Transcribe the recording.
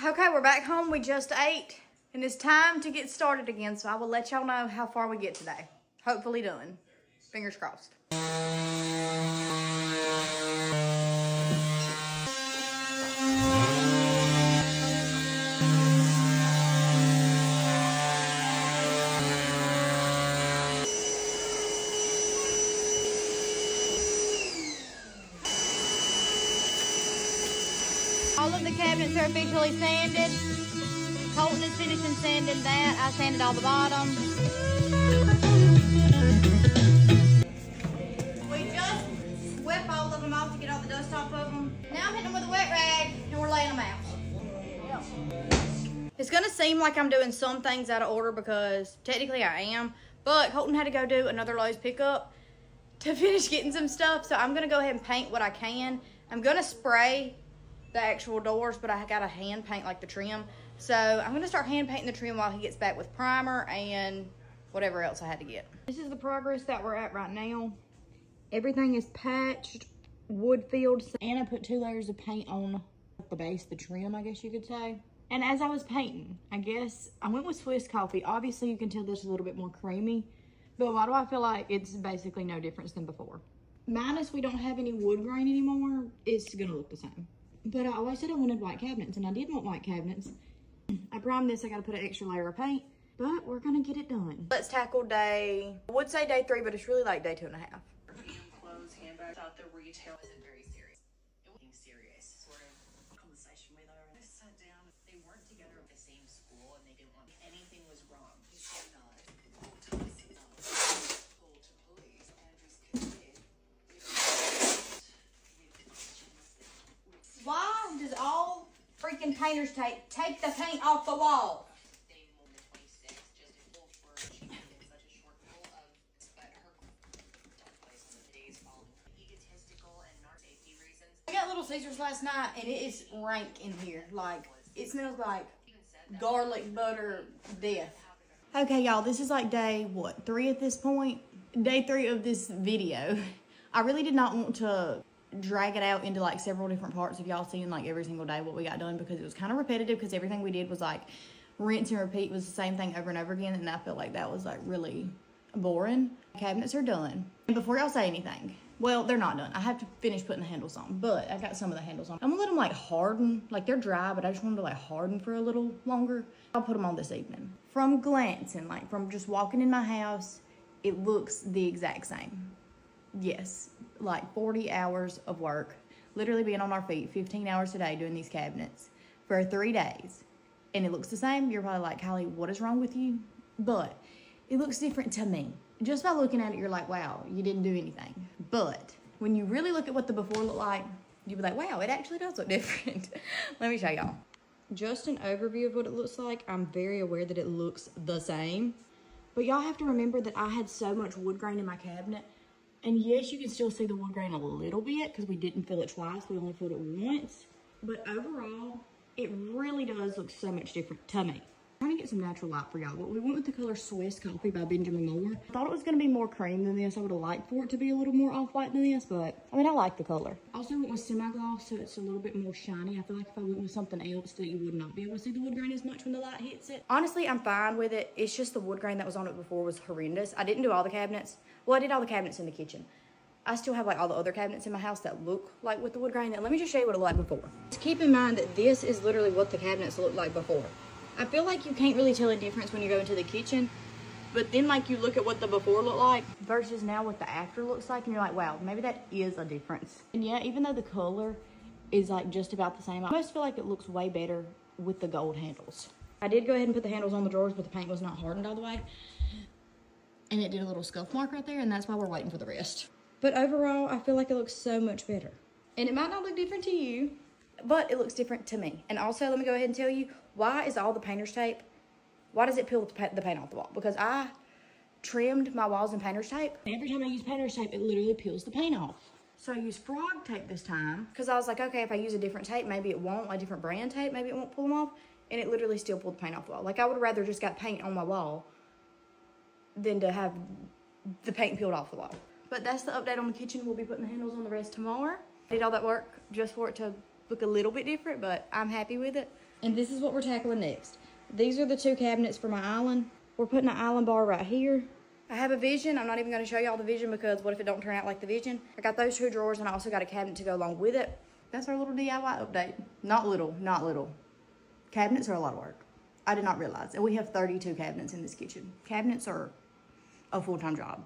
Okay, we're back home. We just ate, and it's time to get started again, so I will let y'all know how far we get today. Hopefully done. Fingers crossed. All of the cabinets are officially sanded. Colton is finishing sanding that. I sanded all the bottom. We just swept all of them off to get all the dust off of them. Now I'm hitting them with a wet rag and we're laying them out. Yep. It's gonna seem like I'm doing some things out of order because technically I am, but Colton had to go do another Lowe's pickup to finish getting some stuff. So I'm gonna go ahead and paint what I can. I'm gonna spray the actual doors, but I gotta hand paint like the trim. So I'm gonna start hand painting the trim while he gets back with primer and whatever else I had to get. This is the progress that we're at right now. Everything is patched, wood filled, and I put 2 layers of paint on the base, the trim, I guess you could say. And as I was painting, I guess I went with Swiss coffee. Obviously you can tell this is a little bit more creamy, but why do I feel like it's basically no difference than before? Minus we don't have any wood grain anymore, it's gonna look the same. But I always said I wanted white cabinets, and I did want white cabinets. I promise this, I gotta put an extra layer of paint, but we're gonna get it done. Let's tackle day, I would say day 3, but it's really like day 2.5. Clothes, handbags, thought the retail isn't very serious. It wasn't serious, sort of conversation with her. I sat down, they weren't together at the same school, and they didn't want anything was wrong. He said not. Told to police, Andrew's committed. Why does all freaking painter's tape take the paint off the wall? I got Little Caesars last night and it is rank in here. Like, it smells like garlic butter death. Okay, y'all, this is like day, what, 3 at this point? Day 3 of this video. I really did not want to drag it out into like several different parts of y'all seeing like every single day what we got done, because it was kind of repetitive, because everything we did was like rinse and repeat, was the same thing over and over again, and I felt like that was like really boring. Cabinets are done. And before y'all say anything, well, they're not done. I have to finish putting the handles on, but I got some of the handles on. I'm gonna let them like harden. Like, they're dry, but I just want them to like harden for a little longer. I'll put them on this evening. From glancing, like from just walking in my house, it looks the exact same. Yes, like 40 hours of work, literally being on our feet 15 hours a day doing these cabinets for 3 days, and it looks the same. You're probably like, Kylie, what is wrong with you? But it looks different to me. Just by looking at it, you're like, wow, you didn't do anything. But when you really look at what the before looked like, you'll be like, wow, it actually does look different. Let me show y'all. Just an overview of what it looks like. I'm very aware that it looks the same, but y'all have to remember that I had so much wood grain in my cabinet. And yes, you can still see the wood grain a little bit because we didn't fill it twice. We only filled it once. But overall, it really does look so much different to me. I'm trying to get some natural light for y'all, but we went with the color Swiss Coffee by Benjamin Moore. I thought it was going to be more cream than this. I would have liked for it to be a little more off-white than this, but I mean, I like the color. Also went with semi-gloss, so it's a little bit more shiny. I feel like if I went with something else, that you would not be able to see the wood grain as much when the light hits it. Honestly, I'm fine with it. It's just the wood grain that was on it before was horrendous. I didn't do all the cabinets. Well, I did all the cabinets in the kitchen. I still have like all the other cabinets in my house that look like with the wood grain. And let me just show you what it looked like before. Just keep in mind that this is literally what the cabinets looked like before. I feel like you can't really tell a difference when you go into the kitchen, but then like you look at what the before looked like versus now what the after looks like, and you're like, wow, maybe that is a difference. And yeah, even though the color is like just about the same, I almost feel like it looks way better with the gold handles. I did go ahead and put the handles on the drawers, but the paint was not hardened all the way. And it did a little scuff mark right there, and that's why we're waiting for the rest. But overall, I feel like it looks so much better. And it might not look different to you, but it looks different to me. And also, let me go ahead and tell you, why is all the painter's tape, why does it peel the paint off the wall? Because I trimmed my walls in painter's tape. Every time I use painter's tape, it literally peels the paint off. So I used frog tape this time, because I was like, okay, if I use a different tape, maybe it won't, like different brand tape, maybe it won't pull them off. And it literally still pulled the paint off the wall. Like, I would rather just got paint on my wall than to have the paint peeled off the wall. But that's the update on the kitchen. We'll be putting the handles on the rest tomorrow. I did all that work just for it to look a little bit different, but I'm happy with it. And this is what we're tackling next. These are the 2 cabinets for my island. We're putting an island bar right here. I have a vision. I'm not even going to show y'all the vision because what if it don't turn out like the vision? I got those 2 drawers and I also got a cabinet to go along with it. That's our little DIY update. Not little. Cabinets are a lot of work. I did not realize. And we have 32 cabinets in this kitchen. Cabinets are a full-time job.